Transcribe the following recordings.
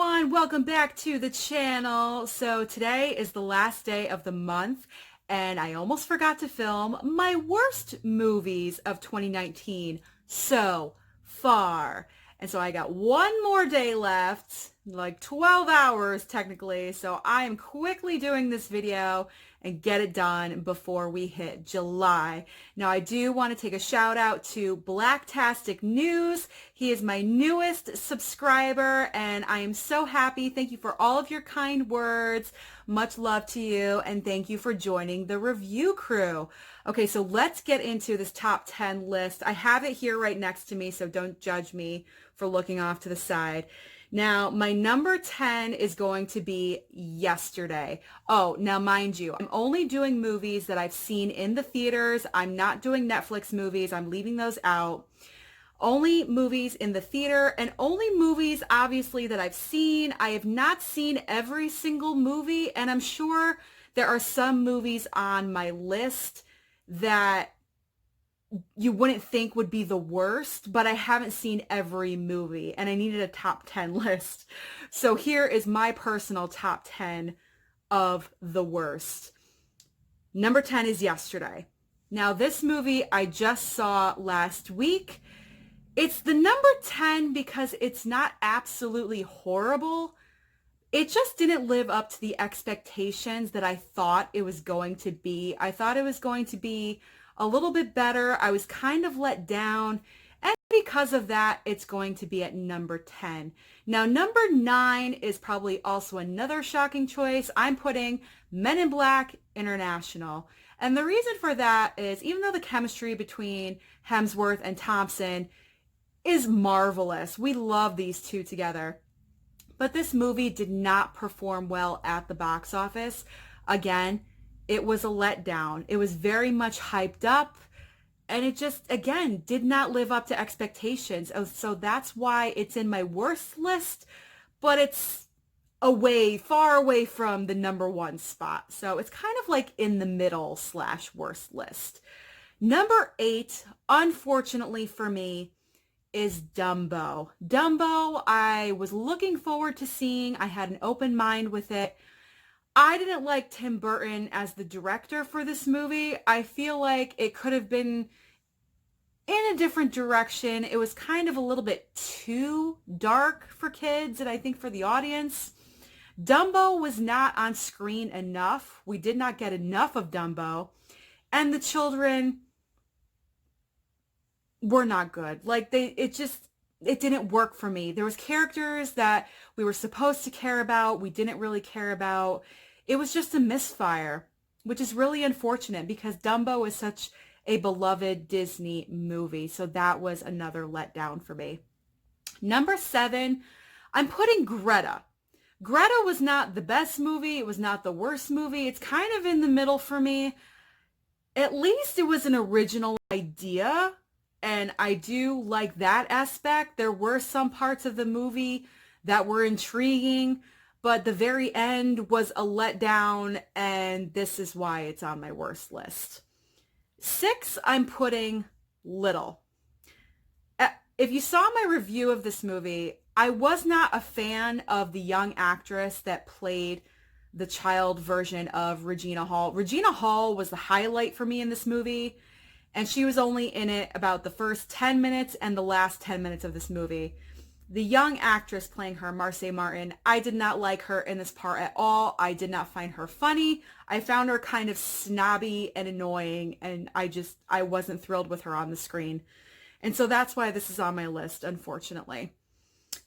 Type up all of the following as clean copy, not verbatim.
everyone, welcome back to the channel. So today is the last day of the month and I almost forgot to film my worst movies of 2019 so far. And so I got one more day left, like 12 hours technically. So I am quickly doing this video and get it done before we hit July. Now I do want to take a shout out to Blacktastic News. He is my newest subscriber and I am so happy. Thank you for all of your kind words. Much love to you and thank you for joining the review crew. Okay, so let's get into this top 10 list. I have it here right next to me, so don't judge me for looking off to the side. Now, my number 10 is going to be Yesterday. Oh, now mind you, I'm only doing movies that I've seen in the theaters. I'm not doing Netflix movies. I'm leaving those out. Only movies in the theater and only movies, obviously, that I've seen. I have not seen every single movie, and I'm sure there are some movies on my list that you wouldn't think would be the worst, but I haven't seen every movie and I needed a top 10 list. So here is my personal top 10 of the worst. Number 10 is Yesterday. Now this movie I just saw last week. It's the number 10 because it's not absolutely horrible. It just didn't live up to the expectations that I thought it was going to be. I thought it was going to be a little bit better. I was kind of let down. And because of that, it's going to be at number 10. Now, number 9 is probably also another shocking choice. I'm putting Men in Black International. And the reason for that is even though the chemistry between Hemsworth and Thompson is marvelous, we love these two together. But this movie did not perform well at the box office. Again, it was a letdown. It was very much hyped up and it just, again, did not live up to expectations. So that's why it's in my worst list, but it's far away from the number 1 spot. So it's kind of like in the middle / worst list. Number 8, unfortunately for me, is Dumbo. Dumbo, I was looking forward to seeing. I had an open mind with it. I didn't like Tim Burton as the director for this movie. I feel like it could have been in a different direction. It was kind of a little bit too dark for kids and I think for the audience. Dumbo was not on screen enough. We did not get enough of Dumbo. And the children were not good. Like it didn't work for me. There was characters that we were supposed to care about. We didn't really care about. It was just a misfire, which is really unfortunate because Dumbo is such a beloved Disney movie. So that was another letdown for me. Number 7, I'm putting Greta. Greta was not the best movie. It was not the worst movie. It's kind of in the middle for me. At least it was an original idea. And I do like that aspect. There were some parts of the movie that were intriguing, but the very end was a letdown, and this is why it's on my worst list. 6, I'm putting Little. If you saw my review of this movie, I was not a fan of the young actress that played the child version of Regina Hall. Regina Hall was the highlight for me in this movie. And she was only in it about the first 10 minutes and the last 10 minutes of this movie. The young actress playing her, Marseille Martin, I did not like her in this part at all. I did not find her funny. I found her kind of snobby and annoying, and I wasn't thrilled with her on the screen. And so that's why this is on my list, unfortunately.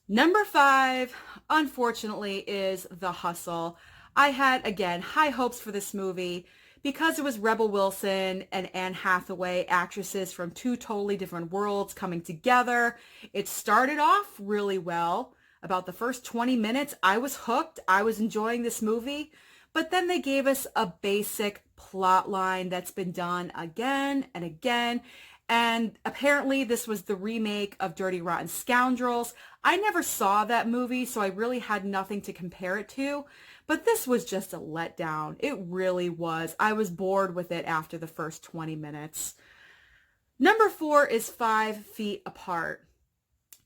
Number 5, unfortunately, is The Hustle. I had, again, high hopes for this movie. Because it was Rebel Wilson and Anne Hathaway, actresses from 2 totally different worlds coming together. It started off really well. About the first 20 minutes, I was hooked. I was enjoying this movie. But then they gave us a basic plot line that's been done again and again. And apparently this was the remake of Dirty Rotten Scoundrels. I never saw that movie, so I really had nothing to compare it to. But this was just a letdown. It really was. I was bored with it after the first 20 minutes. Number 4 is 5 Feet Apart.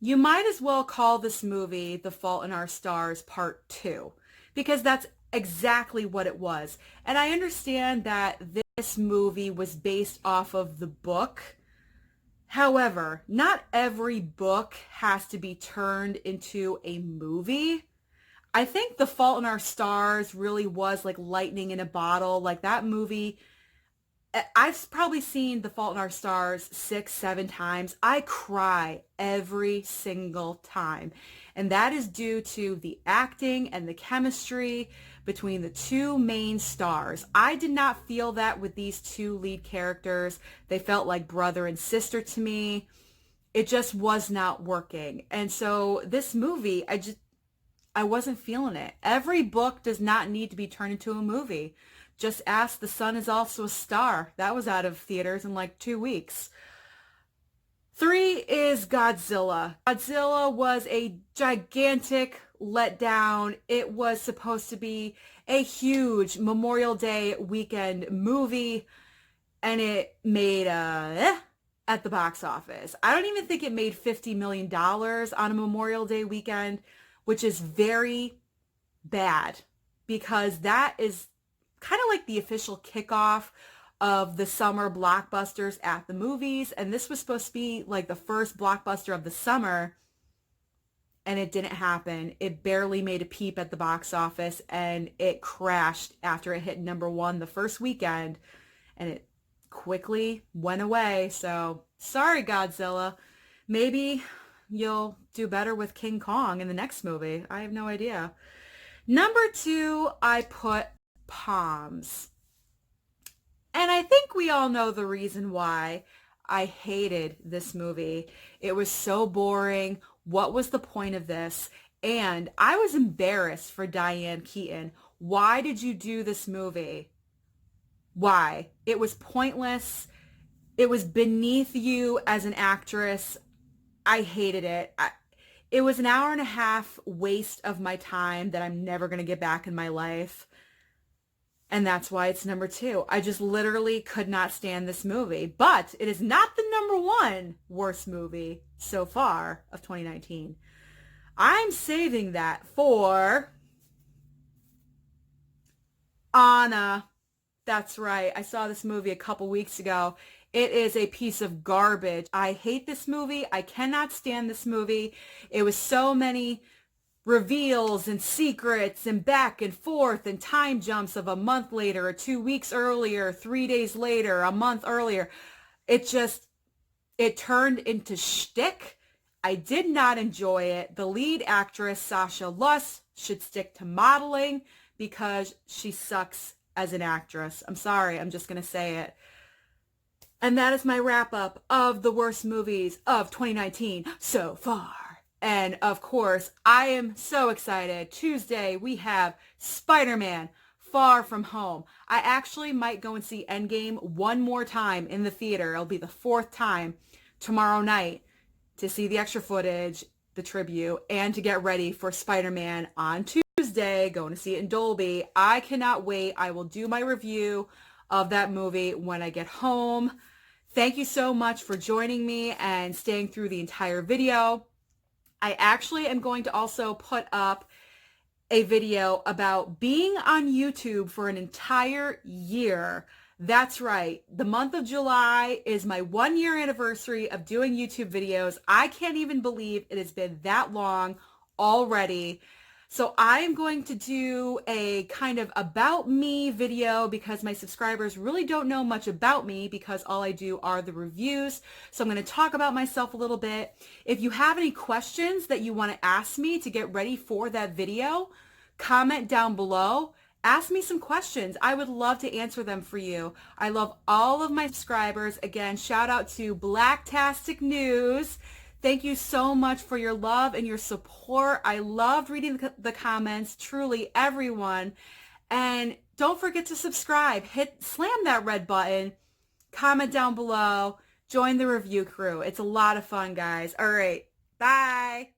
You might as well call this movie The Fault in Our Stars Part 2, because that's exactly what it was. And I understand that this movie was based off of the book. However, not every book has to be turned into a movie. I think The Fault in Our Stars really was like lightning in a bottle. Like that movie, I've probably seen The Fault in Our Stars 6, 7 times. I cry every single time. And that is due to the acting and the chemistry between the two main stars. I did not feel that with these two lead characters. They felt like brother and sister to me. It just was not working. And so this movie, I wasn't feeling it. Every book does not need to be turned into a movie. Just ask The Sun Is Also a Star. That was out of theaters in like 2 weeks. 3 is Godzilla. Godzilla was a gigantic letdown. It was supposed to be a huge Memorial Day weekend movie, and it made at the box office. I don't even think it made $50 million on a Memorial Day weekend, which is very bad because that is kind of like the official kickoff of the summer blockbusters at the movies. And this was supposed to be like the first blockbuster of the summer, and it didn't happen. It barely made a peep at the box office, and it crashed after it hit #1 the first weekend, and it quickly went away. So sorry, Godzilla. Maybe you'll do better with King Kong in the next movie. I have no idea. #2, I put Palms. And I think we all know the reason why I hated this movie. It was so boring. What was the point of this? And I was embarrassed for Diane Keaton. Why did you do this movie? Why? It was pointless. It was beneath you as an actress. I hated it. It was an hour and a half waste of my time that I'm never going to get back in my life. And that's why it's #2. I just literally could not stand this movie. But it is not the #1 worst movie so far of 2019. I'm saving that for Anna. That's right. I saw this movie a couple weeks ago. It is a piece of garbage. I hate this movie. I cannot stand this movie. It was so many reveals and secrets and back and forth and time jumps of a month later or 2 weeks earlier, 3 days later, a month earlier. It turned into shtick. I did not enjoy it. The lead actress, Sasha Luss, should stick to modeling because she sucks as an actress. I'm sorry. I'm just going to say it. And that is my wrap up of the worst movies of 2019 so far. And of course, I am so excited. Tuesday, we have Spider-Man Far From Home. I actually might go and see Endgame one more time in the theater. It'll be the 4th time tomorrow night to see the extra footage, the tribute, and to get ready for Spider-Man on Tuesday, going to see it in Dolby. I cannot wait. I will do my review of that movie when I get home. Thank you so much for joining me and staying through the entire video. I actually am going to also put up a video about being on YouTube for an entire year. That's right. The month of July is my 1-year anniversary of doing YouTube videos. I can't even believe it has been that long already. So I'm going to do a kind of about me video because my subscribers really don't know much about me because all I do are the reviews. So I'm going to talk about myself a little bit. If you have any questions that you want to ask me to get ready for that video, comment down below. Ask me some questions. I would love to answer them for you. I love all of my subscribers. Again, shout out to Blacktastic News. Thank you so much for your love and your support. I loved reading the comments, truly everyone. And don't forget to subscribe. Slam that red button. Comment down below. Join the review crew. It's a lot of fun, guys. All right. Bye.